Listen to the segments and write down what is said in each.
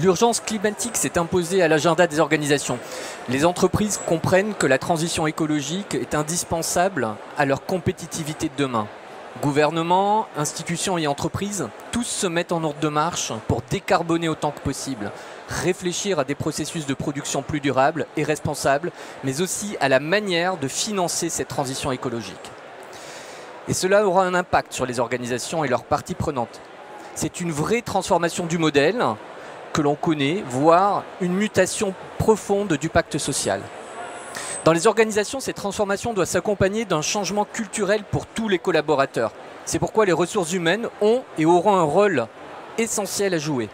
L'urgence climatique s'est imposée à l'agenda des organisations. Les entreprises comprennent que la transition écologique est indispensable à leur compétitivité de demain. Gouvernements, institutions et entreprises, tous se mettent en ordre de marche pour décarboner autant que possible, réfléchir à des processus de production plus durables et responsables, mais aussi à la manière de financer cette transition écologique. Et cela aura un impact sur les organisations et leurs parties prenantes. C'est une vraie transformation du modèle que l'on connaît, voire une mutation profonde du pacte social. Dans les organisations, cette transformation doit s'accompagner d'un changement culturel pour tous les collaborateurs. C'est pourquoi les ressources humaines ont et auront un rôle essentiel à jouer.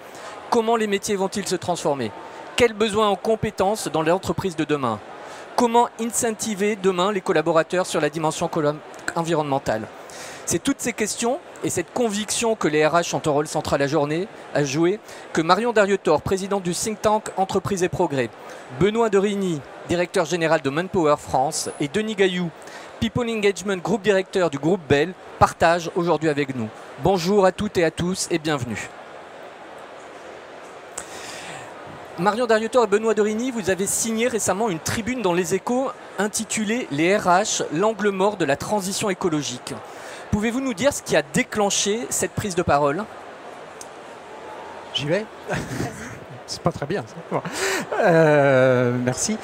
Comment les métiers vont-ils se transformer? Quels besoins en compétences dans l'entreprise de demain? Comment incentiver demain les collaborateurs sur la dimension environnementale? C'est toutes ces questions et cette conviction que les RH ont un rôle central à jouer que Marion Darrieutor, présidente du think tank Entreprises et Progrès, Benoît Dorigny, directeur général de Manpower France, et Denis Gailloux, People Engagement Group Directeur du groupe Bell, partagent aujourd'hui avec nous. Bonjour à toutes et à tous et bienvenue. Marion Darrieutor et Benoît Dorigny, vous avez signé récemment une tribune dans Les Échos intitulée « Les RH, l'angle mort de la transition écologique ». Pouvez-vous nous dire ce qui a déclenché cette prise de parole? J'y vais. C'est pas très bien. Ça. Merci.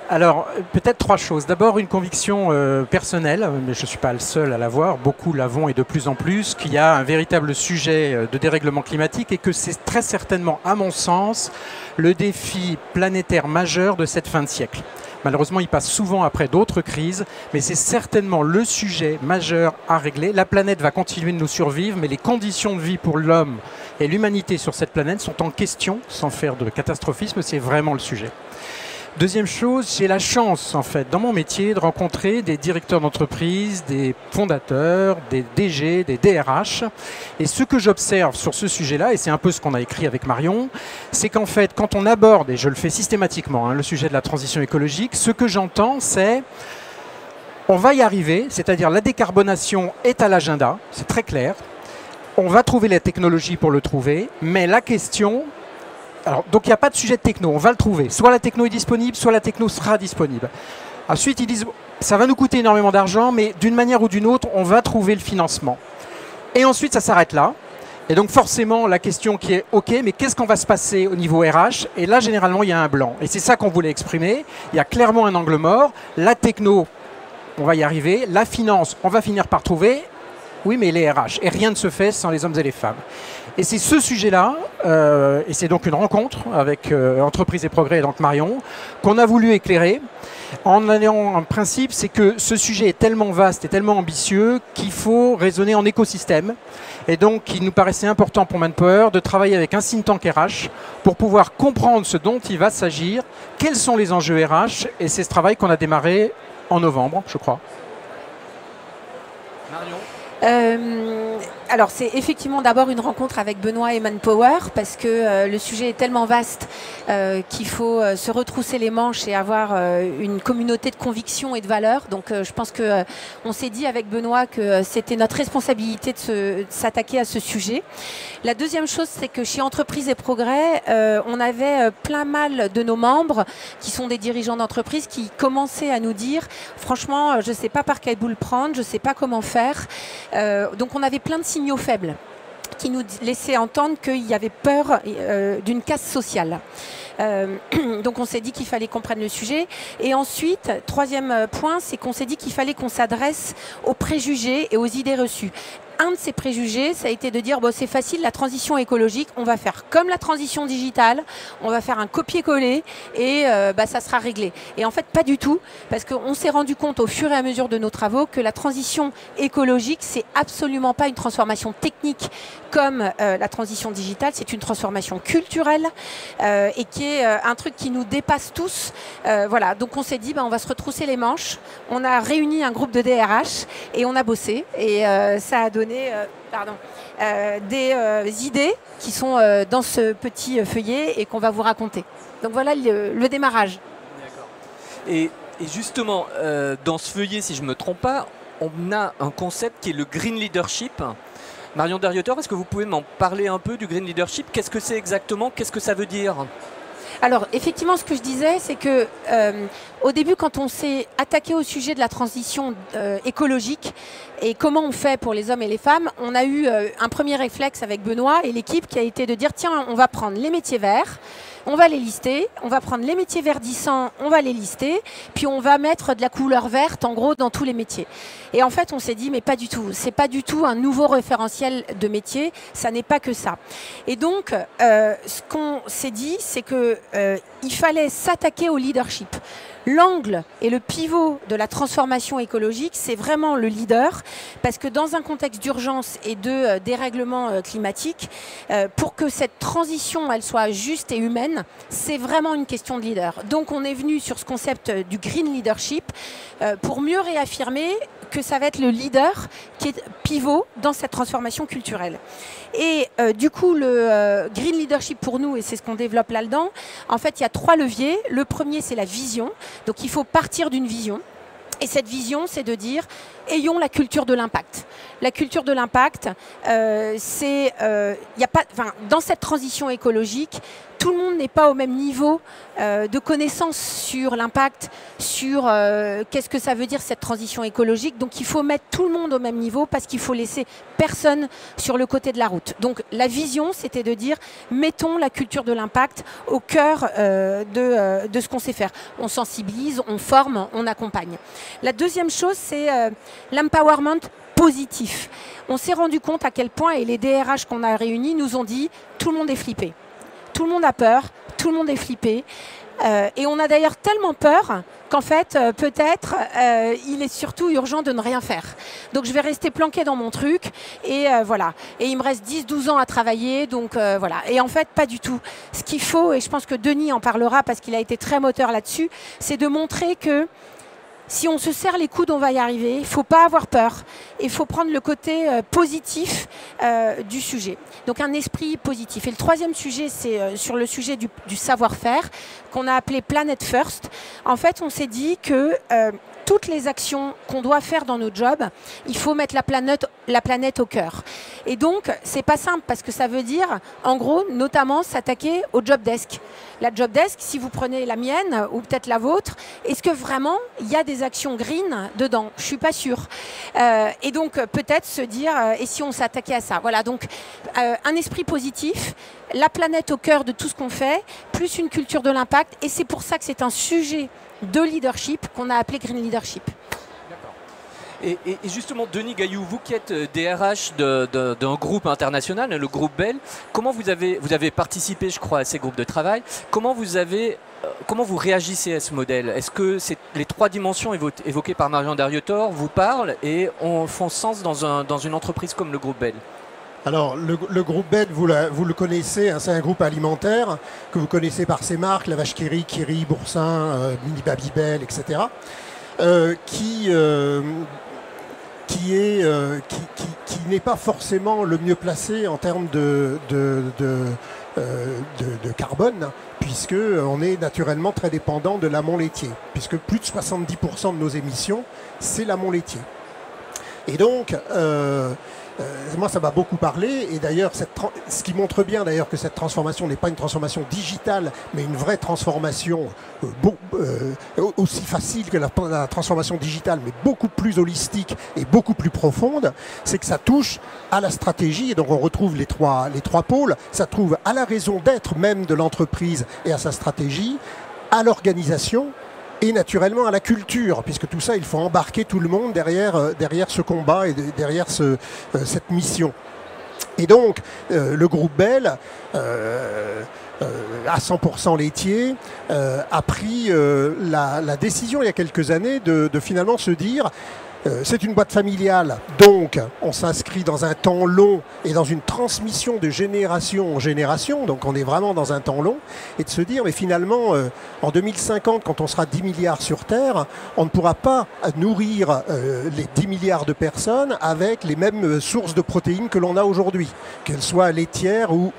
Alors, peut-être trois choses. D'abord, une conviction personnelle, mais je ne suis pas le seul à l'avoir, beaucoup l'avons et de plus en plus, qu'il y a un véritable sujet de dérèglement climatique et que c'est très certainement, à mon sens, le défi planétaire majeur de cette fin de siècle. Malheureusement, il passe souvent après d'autres crises, mais c'est certainement le sujet majeur à régler. La planète va continuer de nous survivre, mais les conditions de vie pour l'homme et l'humanité sur cette planète sont en question, sans faire de catastrophisme, c'est vraiment le sujet. Deuxième chose, j'ai la chance, en fait, dans mon métier, de rencontrer des directeurs d'entreprise, des fondateurs, des DG, des DRH. Et ce que j'observe sur ce sujet-là, et c'est un peu ce qu'on a écrit avec Marion, c'est qu'en fait, quand on aborde, et je le fais systématiquement, le sujet de la transition écologique, ce que j'entends, c'est on va y arriver, c'est-à-dire la décarbonation est à l'agenda, c'est très clair. On va trouver la technologie pour le trouver, mais la question... Alors, donc il n'y a pas de sujet de techno, on va le trouver. Soit la techno est disponible, soit la techno sera disponible. Ensuite, ils disent, ça va nous coûter énormément d'argent, mais d'une manière ou d'une autre, on va trouver le financement. Et ensuite, ça s'arrête là. Et donc forcément, la question qui est, OK, mais qu'est-ce qu'on va se passer au niveau RH? Et là, généralement, il y a un blanc. Et c'est ça qu'on voulait exprimer. Il y a clairement un angle mort. La techno, on va y arriver. La finance, on va finir par trouver. Oui, mais les RH. Et rien ne se fait sans les hommes et les femmes. Et c'est ce sujet-là, et c'est donc une rencontre avec Entreprises et Progrès et donc Marion, qu'on a voulu éclairer en ayant un principe, c'est que ce sujet est tellement vaste et tellement ambitieux qu'il faut raisonner en écosystème. Et donc, il nous paraissait important pour Manpower de travailler avec un think tank RH pour pouvoir comprendre ce dont il va s'agir, quels sont les enjeux RH, et c'est ce travail qu'on a démarré en novembre, je crois. Marion? Alors c'est effectivement d'abord une rencontre avec Benoît et Manpower parce que le sujet est tellement vaste qu'il faut se retrousser les manches et avoir une communauté de conviction et de valeurs. Donc je pense que on s'est dit avec Benoît que c'était notre responsabilité de s'attaquer à ce sujet. La deuxième chose, c'est que chez Entreprises et Progrès, on avait plein mal de nos membres qui sont des dirigeants d'entreprise qui commençaient à nous dire franchement, je ne sais pas par quel bout le prendre, je ne sais pas comment faire. Donc on avait plein de signaux faibles qui nous laissaient entendre qu'il y avait peur d'une casse sociale. Donc on s'est dit qu'il fallait qu'on prenne le sujet. Et ensuite, troisième point, c'est qu'on s'est dit qu'il fallait qu'on s'adresse aux préjugés et aux idées reçues. Un de ces préjugés, ça a été de dire bon, c'est facile, la transition écologique, on va faire comme la transition digitale, on va faire un copier-coller et ça sera réglé. Et en fait, pas du tout, parce qu'on s'est rendu compte au fur et à mesure de nos travaux que la transition écologique, c'est absolument pas une transformation technique comme la transition digitale, c'est une transformation culturelle et qui est un truc qui nous dépasse tous. Voilà, donc on s'est dit on va se retrousser les manches, on a réuni un groupe de DRH et on a bossé et ça a donné des idées qui sont dans ce petit feuillet et qu'on va vous raconter. Donc voilà le démarrage. D'accord. Et justement, dans ce feuillet, si je ne me trompe pas, on a un concept qui est le green leadership. Marion Derrietor, est-ce que vous pouvez m'en parler un peu du Green Leadership? Qu'est-ce que c'est exactement? Qu'est-ce que ça veut dire? Alors, effectivement, ce que je disais, c'est que au début, quand on s'est attaqué au sujet de la transition écologique et comment on fait pour les hommes et les femmes, on a eu un premier réflexe avec Benoît et l'équipe qui a été de dire, tiens, on va prendre les métiers verts, on va les lister, on va prendre les métiers verdissants, on va les lister, puis on va mettre de la couleur verte, en gros, dans tous les métiers. Et en fait, on s'est dit, mais pas du tout. C'est pas du tout un nouveau référentiel de métier. Ça n'est pas que ça. Et donc, ce qu'on s'est dit, c'est que il fallait s'attaquer au leadership. L'angle et le pivot de la transformation écologique, c'est vraiment le leader, parce que dans un contexte d'urgence et de dérèglement climatique, pour que cette transition elle soit juste et humaine, c'est vraiment une question de leader. Donc on est venu sur ce concept du green leadership pour mieux réaffirmer que ça va être le leader qui est pivot dans cette transformation culturelle. Et du coup, le green leadership pour nous, et c'est ce qu'on développe là-dedans, en fait, il y a 3 leviers. Le premier, c'est la vision. Donc, il faut partir d'une vision. Et cette vision, c'est de dire, ayons la culture de l'impact. La culture de l'impact, c'est, dans cette transition écologique, tout le monde n'est pas au même niveau de connaissance sur l'impact, sur qu'est-ce que ça veut dire cette transition écologique. Donc il faut mettre tout le monde au même niveau parce qu'il faut laisser personne sur le côté de la route. Donc la vision, c'était de dire, mettons la culture de l'impact au cœur de ce qu'on sait faire. On sensibilise, on forme, on accompagne. La deuxième chose, c'est l'empowerment positif. On s'est rendu compte à quel point, et les DRH qu'on a réunis nous ont dit, tout le monde est flippé. Tout le monde a peur, tout le monde est flippé. Et on a d'ailleurs tellement peur qu'en fait, peut-être, il est surtout urgent de ne rien faire. Donc je vais rester planqué dans mon truc et voilà. Et il me reste 10-12 ans à travailler, donc voilà. Et en fait, pas du tout. Ce qu'il faut, et je pense que Denis en parlera parce qu'il a été très moteur là-dessus, c'est de montrer que si on se serre les coudes, on va y arriver. Il ne faut pas avoir peur. Il faut prendre le côté positif du sujet. Donc un esprit positif. Et le troisième sujet, c'est sur le sujet du savoir-faire, qu'on a appelé Planet First. En fait, on s'est dit que toutes les actions qu'on doit faire dans nos jobs, il faut mettre la planète au cœur. Et donc, c'est pas simple parce que ça veut dire, en gros, notamment s'attaquer au job desk. La job desk, si vous prenez la mienne ou peut-être la vôtre, est-ce que vraiment il y a des actions green dedans? Je suis pas sûre. Et donc, peut-être se dire, et si on s'attaquait à ça? Voilà, donc un esprit positif, la planète au cœur de tout ce qu'on fait, plus une culture de l'impact. Et c'est pour ça que c'est un sujet de leadership qu'on a appelé Green Leadership. Et justement, Denis Gailloux, vous qui êtes DRH d'un groupe international, le groupe Bell, comment vous avez participé, je crois, à ces groupes de travail. Comment vous réagissez à ce modèle? Est-ce que les 3 dimensions évoquées par Marion Derrietor vous parlent et font sens dans une entreprise comme le groupe Bell? Alors, le groupe Bell, vous le connaissez, hein, c'est un groupe alimentaire que vous connaissez par ses marques, la vache Kiri, Kiri, Boursin, Mini Babybel, etc. Qui n'est pas forcément le mieux placé en termes de carbone, puisqu'on est naturellement très dépendant de l'amont laitier, puisque plus de 70% de nos émissions, c'est l'amont laitier. Et donc, moi, ça m'a beaucoup parlé, et d'ailleurs, ce qui montre bien d'ailleurs que cette transformation n'est pas une transformation digitale, mais une vraie transformation aussi facile que la transformation digitale, mais beaucoup plus holistique et beaucoup plus profonde, c'est que ça touche à la stratégie, et donc on retrouve les trois pôles, ça trouve à la raison d'être même de l'entreprise et à sa stratégie, à l'organisation, et naturellement à la culture, puisque tout ça, il faut embarquer tout le monde derrière ce combat et derrière cette mission. Et donc, le groupe Bell, à 100% laitier, a pris la décision il y a quelques années de finalement se dire c'est une boîte familiale, donc on s'inscrit dans un temps long et dans une transmission de génération en génération, donc on est vraiment dans un temps long, et de se dire, mais finalement, en 2050, quand on sera 10 milliards sur Terre, on ne pourra pas nourrir les 10 milliards de personnes avec les mêmes sources de protéines que l'on a aujourd'hui, qu'elles soient laitières ou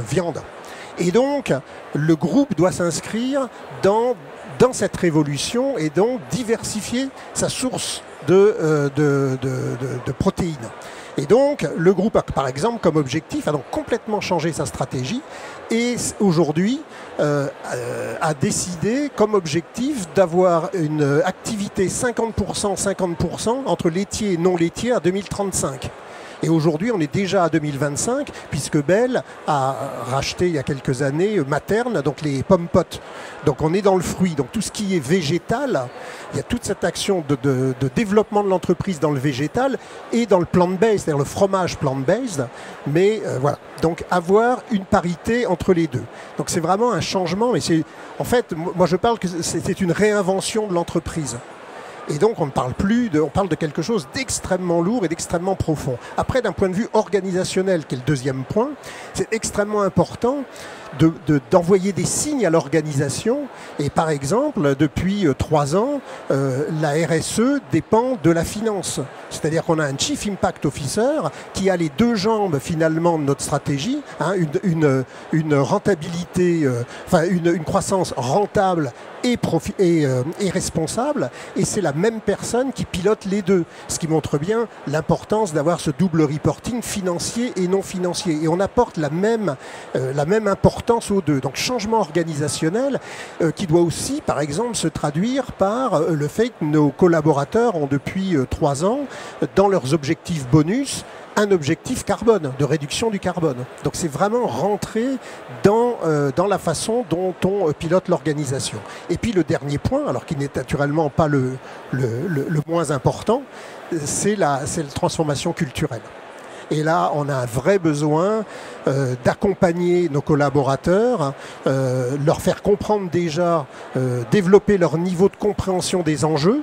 viande. Et donc, le groupe doit s'inscrire dans cette révolution et donc diversifier sa source de protéines. Et donc, le groupe a, par exemple, comme objectif, a donc complètement changé sa stratégie et aujourd'hui a décidé comme objectif d'avoir une activité 50%, 50% entre laitiers et non laitiers à 2035. Et aujourd'hui, on est déjà à 2025, puisque Bell a racheté il y a quelques années Materne, donc les pommes potes. Donc on est dans le fruit. Donc tout ce qui est végétal, il y a toute cette action de développement de l'entreprise dans le végétal et dans le plant-based, c'est-à-dire le fromage plant-based. Mais voilà, donc avoir une parité entre les deux. Donc c'est vraiment un changement. Mais c'est, en fait, moi je parle que c'est une réinvention de l'entreprise. Et donc on ne parle plus on parle de quelque chose d'extrêmement lourd et d'extrêmement profond. Après, d'un point de vue organisationnel, qui est le deuxième point, c'est extrêmement important d'envoyer des signes à l'organisation. Et par exemple, depuis 3 ans, la RSE dépend de la finance. C'est-à-dire qu'on a un Chief Impact Officer qui a les deux jambes finalement de notre stratégie, hein, une rentabilité, une croissance rentable et responsable, et c'est la même personne qui pilote les deux, ce qui montre bien l'importance d'avoir ce double reporting financier et non financier, et on apporte la même importance aux deux. Donc changement organisationnel qui doit aussi par exemple se traduire par le fait que nos collaborateurs ont depuis 3 ans dans leurs objectifs bonus un objectif carbone, de réduction du carbone. Donc c'est vraiment rentrer dans la façon dont on pilote l'organisation. Et puis le dernier point, alors qui n'est naturellement pas le moins important, c'est la transformation culturelle. Et là, on a un vrai besoin d'accompagner nos collaborateurs, leur faire comprendre déjà, développer leur niveau de compréhension des enjeux,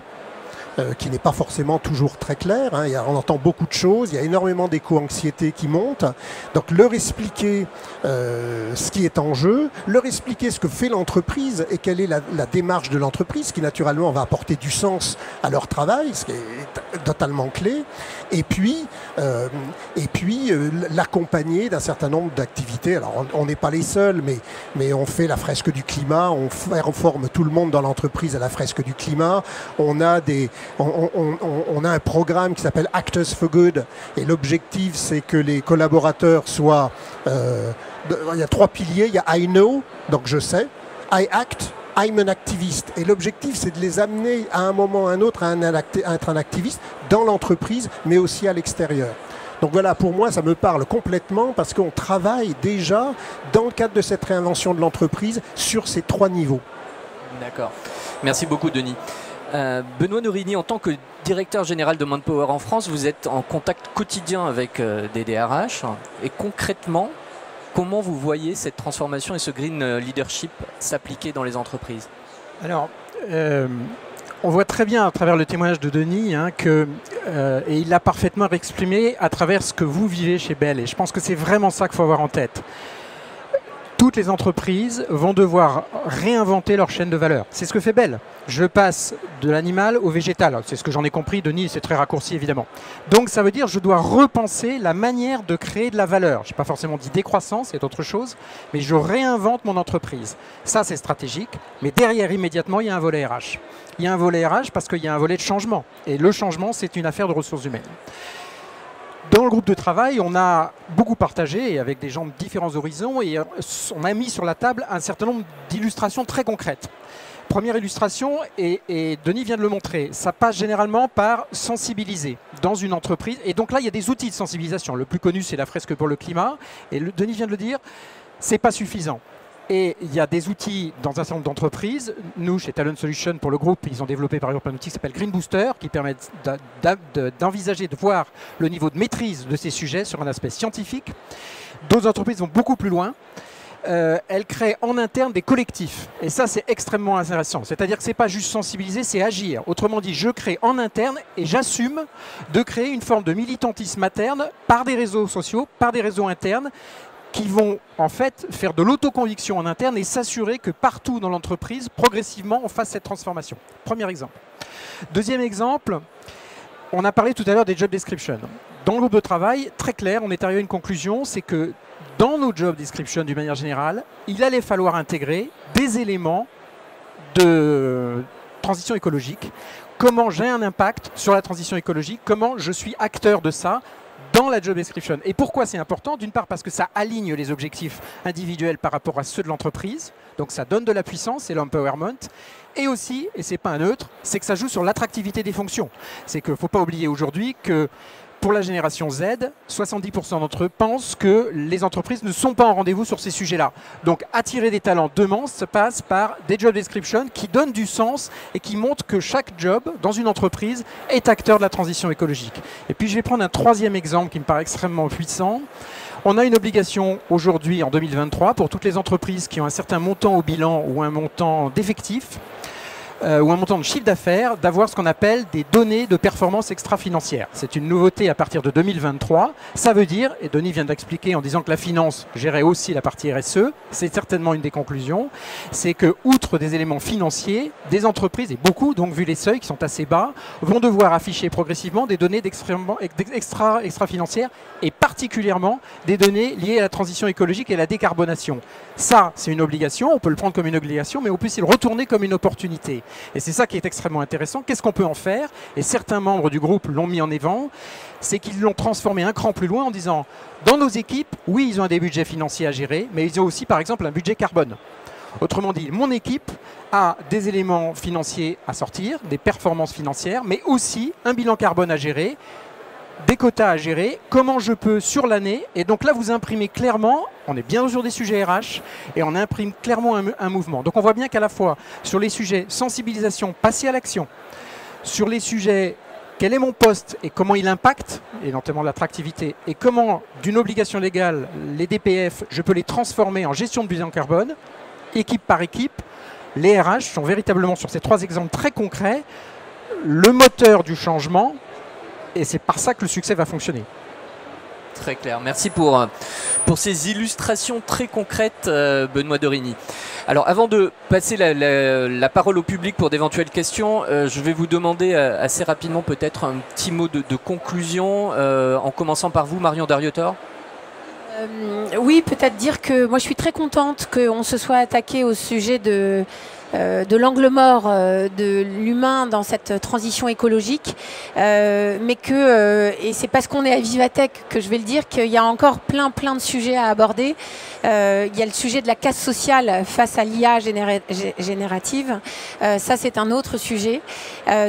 qui n'est pas forcément toujours très clair, hein. On entend beaucoup de choses, il y a énormément d'éco-anxiété qui monte. Donc leur expliquer ce qui est en jeu, leur expliquer ce que fait l'entreprise et quelle est la démarche de l'entreprise, qui naturellement va apporter du sens à leur travail, ce qui est totalement clé. Et puis l'accompagner d'un certain nombre d'activités. Alors on n'est pas les seuls, mais on fait la fresque du climat, on forme tout le monde dans l'entreprise à la fresque du climat. On a un programme qui s'appelle Actors for Good, et l'objectif c'est que les collaborateurs soient... il y a 3 piliers, il y a I know, donc je sais, I act, I'm an activiste. Et l'objectif c'est de les amener à un moment ou à un autre à être un activiste dans l'entreprise, mais aussi à l'extérieur. Donc voilà, pour moi, ça me parle complètement parce qu'on travaille déjà dans le cadre de cette réinvention de l'entreprise sur ces 3 niveaux. D'accord. Merci beaucoup, Denis. Benoît Norini, en tant que directeur général de Manpower en France, vous êtes en contact quotidien avec des DRH. Et concrètement, comment vous voyez cette transformation et ce green leadership s'appliquer dans les entreprises? Alors, on voit très bien à travers le témoignage de Denis et il l'a parfaitement exprimé à travers ce que vous vivez chez Bell. Et je pense que c'est vraiment ça qu'il faut avoir en tête. Toutes les entreprises vont devoir réinventer leur chaîne de valeur. C'est ce que fait Bell. Je passe de l'animal au végétal. C'est ce que j'en ai compris, Denis, c'est très raccourci évidemment. Donc ça veut dire que je dois repenser la manière de créer de la valeur. Je n'ai pas forcément dit décroissance, c'est autre chose, mais je réinvente mon entreprise. Ça, c'est stratégique, mais derrière, immédiatement, il y a un volet RH. Il y a un volet RH parce qu'il y a un volet de changement. Et le changement, c'est une affaire de ressources humaines. Dans le groupe de travail, on a beaucoup partagé avec des gens de différents horizons et on a mis sur la table un certain nombre d'illustrations très concrètes. Première illustration, et Denis vient de le montrer, ça passe généralement par sensibiliser dans une entreprise. Et donc là, il y a des outils de sensibilisation. Le plus connu, c'est la fresque pour le climat. Et Denis vient de le dire, c'est pas suffisant. Et il y a des outils dans un certain nombre d'entreprises. Nous, chez Talent Solutions, pour le groupe, ils ont développé par exemple un outil qui s'appelle Green Booster, qui permet d'envisager, de voir le niveau de maîtrise de ces sujets sur un aspect scientifique. D'autres entreprises vont beaucoup plus loin. Elles créent en interne des collectifs. Et ça, c'est extrêmement intéressant. C'est-à-dire que ce n'est pas juste sensibiliser, c'est agir. Autrement dit, je crée en interne et j'assume de créer une forme de militantisme interne par des réseaux sociaux, par des réseaux internes, qui vont en fait faire de l'autoconviction en interne et s'assurer que partout dans l'entreprise, progressivement, on fasse cette transformation. Premier exemple. Deuxième exemple, on a parlé tout à l'heure des job descriptions. Dans le groupe de travail, très clair, on est arrivé à une conclusion, c'est que dans nos job descriptions, d'une manière générale, il allait falloir intégrer des éléments de transition écologique comment j'ai un impact sur la transition écologique, comment je suis acteur de ça dans la job description. Et pourquoi c'est important? D'une part parce que ça aligne les objectifs individuels par rapport à ceux de l'entreprise, donc ça donne de la puissance, c'est l'empowerment. Et aussi, et c'est pas un neutre, c'est que ça joue sur l'attractivité des fonctions. C'est qu'il ne faut pas oublier aujourd'hui que pour la génération Z, 70% d'entre eux pensent que les entreprises ne sont pas en rendez-vous sur ces sujets-là. Donc attirer des talents demain se passe par des job descriptions qui donnent du sens et qui montrent que chaque job dans une entreprise est acteur de la transition écologique. Et puis je vais prendre un troisième exemple qui me paraît extrêmement puissant. On a une obligation aujourd'hui en 2023 pour toutes les entreprises qui ont un certain montant au bilan ou un montant d'effectifs ou un montant de chiffre d'affaires, d'avoir ce qu'on appelle des données de performance extra-financière. C'est une nouveauté à partir de 2023. Ça veut dire, et Denis vient d'expliquer en disant que la finance gérait aussi la partie RSE, c'est certainement une des conclusions, c'est que, outre des éléments financiers, des entreprises, et beaucoup, donc vu les seuils qui sont assez bas, vont devoir afficher progressivement des données extra-financières et particulièrement des données liées à la transition écologique et à la décarbonation. Ça, c'est une obligation, on peut le prendre comme une obligation, mais on peut aussi le retourner comme une opportunité. Et c'est ça qui est extrêmement intéressant. Qu'est-ce qu'on peut en faire? Et certains membres du groupe l'ont mis en avant, c'est qu'ils l'ont transformé un cran plus loin en disant, dans nos équipes, oui, ils ont des budgets financiers à gérer, mais ils ont aussi, par exemple, un budget carbone. Autrement dit, mon équipe a des éléments financiers à sortir, des performances financières, mais aussi un bilan carbone à gérer, des quotas à gérer, comment je peux sur l'année. Et donc là, vous imprimez clairement, on est bien sur des sujets RH, et on imprime clairement un mouvement. Donc on voit bien qu'à la fois sur les sujets sensibilisation, passer à l'action, sur les sujets quel est mon poste et comment il impacte, et notamment l'attractivité, et comment d'une obligation légale, les DPF, je peux les transformer en gestion de bilan carbone, équipe par équipe. Les RH sont véritablement sur ces trois exemples très concrets, le moteur du changement. Et c'est par ça que le succès va fonctionner. Très clair. Merci pour ces illustrations très concrètes, Benoît Dorigny. Alors, avant de passer la parole au public pour d'éventuelles questions, je vais vous demander assez rapidement peut-être un petit mot de conclusion, en commençant par vous, Marion Darrieutor. Oui, peut-être dire que moi je suis très contente qu'on se soit attaqué au sujet de l'angle mort de l'humain dans cette transition écologique, mais que, et c'est parce qu'on est à Vivatech que je vais le dire, qu'il y a encore plein de sujets à aborder. Il y a le sujet de la casse sociale face à l'IA générative. Ça, c'est un autre sujet.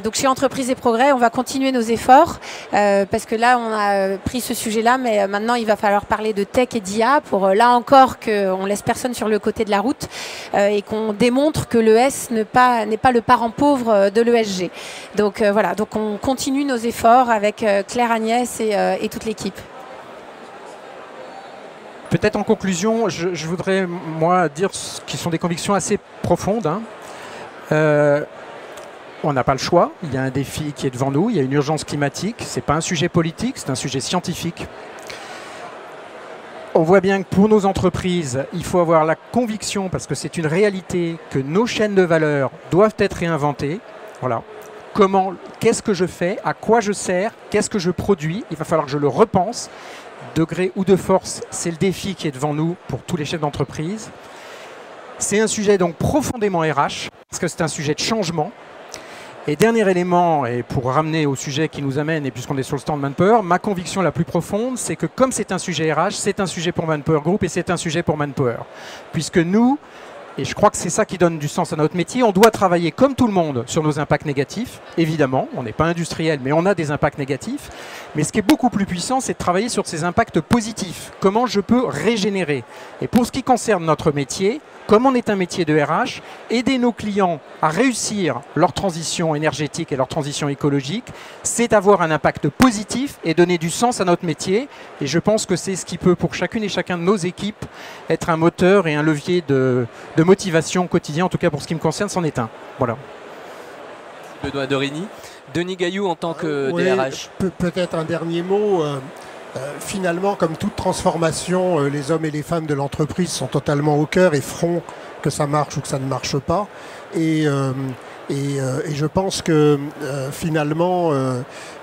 Donc chez Entreprises et Progrès, on va continuer nos efforts parce que là, on a pris ce sujet-là, mais maintenant, il va falloir parler de tech et d'IA pour, là encore, qu'on laisse personne sur le côté de la route et qu'on démontre que l'ES n'est pas le parent pauvre de l'ESG. Donc voilà, donc on continue nos efforts avec Claire Agnès et toute l'équipe. Peut-être en conclusion, je voudrais, moi, dire qu'ils sont des convictions assez profondes. On n'a pas le choix. Il y a un défi qui est devant nous. Il y a une urgence climatique. Ce n'est pas un sujet politique, c'est un sujet scientifique. On voit bien que pour nos entreprises, il faut avoir la conviction, parce que c'est une réalité, que nos chaînes de valeur doivent être réinventées. Voilà. Qu'est-ce que je fais? À quoi je sers? Qu'est-ce que je produis? Il va falloir que je le repense. Degré ou de force, c'est le défi qui est devant nous pour tous les chefs d'entreprise. C'est un sujet donc profondément RH, parce que c'est un sujet de changement. Et dernier élément, et pour ramener au sujet qui nous amène, et puisqu'on est sur le stand Manpower, ma conviction la plus profonde, c'est que comme c'est un sujet RH, c'est un sujet pour Manpower Group et c'est un sujet pour Manpower. Puisque nous, et je crois que c'est ça qui donne du sens à notre métier, on doit travailler comme tout le monde sur nos impacts négatifs, évidemment, on n'est pas industriel, mais on a des impacts négatifs. Mais ce qui est beaucoup plus puissant, c'est de travailler sur ces impacts positifs. Comment je peux régénérer? Et pour ce qui concerne notre métier, comme on est un métier de RH, aider nos clients à réussir leur transition énergétique et leur transition écologique, c'est avoir un impact positif et donner du sens à notre métier. Et je pense que c'est ce qui peut, pour chacune et chacun de nos équipes, être un moteur et un levier de motivation quotidien, en tout cas pour ce qui me concerne, c'en est un. Voilà. Benoît Dorigny. Denis Gailloux en tant que oui, DRH. Peut-être un dernier mot. Finalement, comme toute transformation, les hommes et les femmes de l'entreprise sont totalement au cœur et feront que ça marche ou que ça ne marche pas. Et je pense que finalement,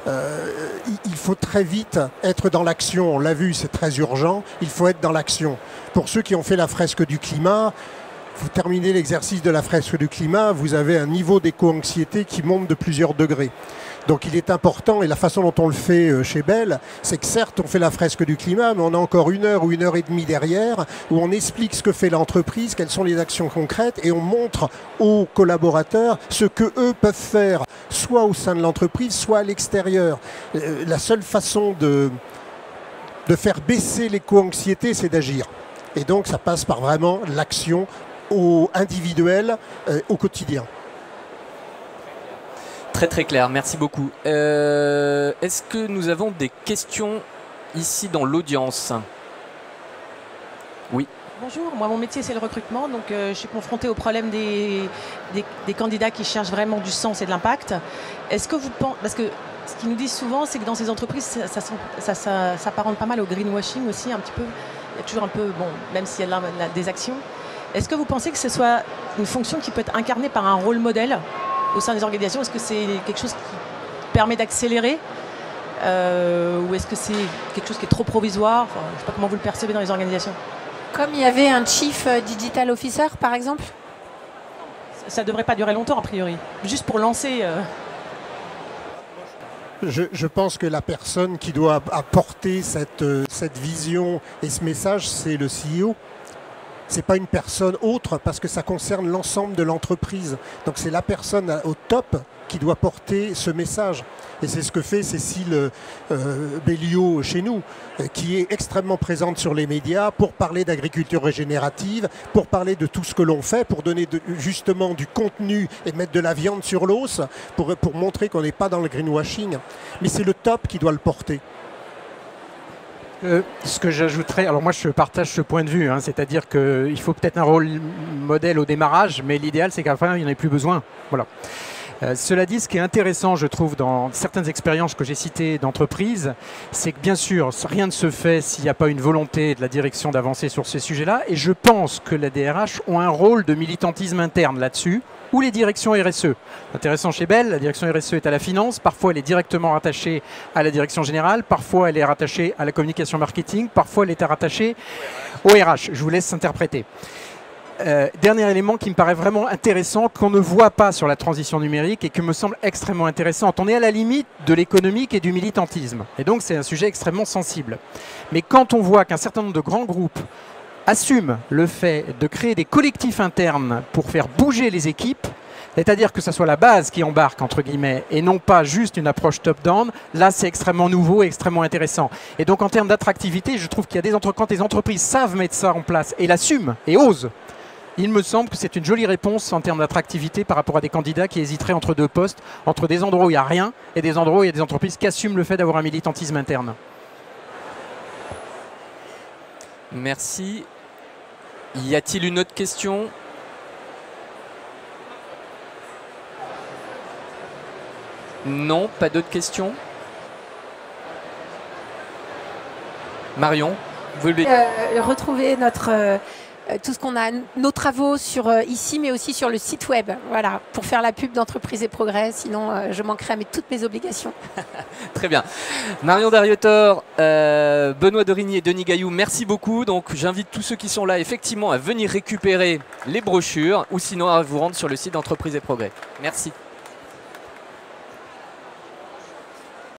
il faut très vite être dans l'action. On l'a vu, c'est très urgent. Il faut être dans l'action. Pour ceux qui ont fait la fresque du climat, vous terminez l'exercice de la fresque du climat, vous avez un niveau d'éco-anxiété qui monte de plusieurs degrés. Donc il est important, et la façon dont on le fait chez Bell, c'est que certes on fait la fresque du climat, mais on a encore 1 heure ou 1 heure et demie derrière, où on explique ce que fait l'entreprise, quelles sont les actions concrètes, et on montre aux collaborateurs ce que eux peuvent faire, soit au sein de l'entreprise, soit à l'extérieur. La seule façon de faire baisser l'éco-anxiété, c'est d'agir. Et donc ça passe par vraiment l'action individuelle au quotidien. Très très clair, merci beaucoup. Est-ce que nous avons des questions ici dans l'audience? Oui. Bonjour, moi mon métier c'est le recrutement, donc je suis confrontée au problème des candidats qui cherchent vraiment du sens et de l'impact. Est-ce que vous pensez, parce que ce qu'ils nous disent souvent c'est que dans ces entreprises ça s'apparente pas mal au greenwashing aussi un petit peu, il y a toujours un peu, bon, même s'il y a des actions. Est-ce que vous pensez que ce soit une fonction qui peut être incarnée par un rôle modèle au sein des organisations? Est-ce que c'est quelque chose qui permet d'accélérer ou est-ce que c'est quelque chose qui est trop provisoire? Enfin, je ne sais pas comment vous le percevez dans les organisations. Comme il y avait un Chief Digital Officer, par exemple? Ça ne devrait pas durer longtemps, a priori. Juste pour lancer... Je pense que la personne qui doit apporter cette vision et ce message, c'est le CEO. Ce n'est pas une personne autre parce que ça concerne l'ensemble de l'entreprise. Donc c'est la personne au top qui doit porter ce message. Et c'est ce que fait Cécile Belliot chez nous, qui est extrêmement présente sur les médias pour parler d'agriculture régénérative, pour parler de tout ce que l'on fait, pour donner justement du contenu et mettre de la viande sur l'os, pour montrer qu'on n'est pas dans le greenwashing. Mais c'est le top qui doit le porter. Ce que j'ajouterais, alors moi je partage ce point de vue, hein, c'est-à-dire qu'il faut peut-être un rôle modèle au démarrage, mais l'idéal c'est qu'à la fin il n'y en ait plus besoin. Voilà. Cela dit, ce qui est intéressant, je trouve, dans certaines expériences que j'ai citées d'entreprises, c'est que bien sûr, rien ne se fait s'il n'y a pas une volonté de la direction d'avancer sur ces sujets-là, et je pense que les DRH ont un rôle de militantisme interne là-dessus, ou les directions RSE. Intéressant chez Bell, la direction RSE est à la finance, parfois elle est directement rattachée à la direction générale, parfois elle est rattachée à la communication marketing, parfois elle est rattachée au RH. Je vous laisse interpréter. Dernier élément qui me paraît vraiment intéressant, qu'on ne voit pas sur la transition numérique et qui me semble extrêmement intéressant. On est à la limite de l'économique et du militantisme. Et donc c'est un sujet extrêmement sensible. Mais quand on voit qu'un certain nombre de grands groupes assument le fait de créer des collectifs internes pour faire bouger les équipes, c'est-à-dire que ce soit la base qui embarque, entre guillemets, et non pas juste une approche top-down, là c'est extrêmement nouveau et extrêmement intéressant. Et donc en termes d'attractivité, je trouve qu'il y a quand les entreprises savent mettre ça en place et l'assument et osent, il me semble que c'est une jolie réponse en termes d'attractivité par rapport à des candidats qui hésiteraient entre deux postes, entre des endroits où il n'y a rien et des endroits où il y a des entreprises qui assument le fait d'avoir un militantisme interne. Merci. Y a-t-il une autre question ? Non, pas d'autres questions ? Marion, vous voulez retrouver tout ce qu'on a, nos travaux sur ici, mais aussi sur le site web, voilà, pour faire la pub d'Entreprise et Progrès, sinon je manquerai à toutes mes obligations. Très bien. Marion Darrieutor, Benoît Dorigny et Denis Gailloux, merci beaucoup. Donc j'invite tous ceux qui sont là effectivement à venir récupérer les brochures ou sinon à vous rendre sur le site d'Entreprise et Progrès. Merci.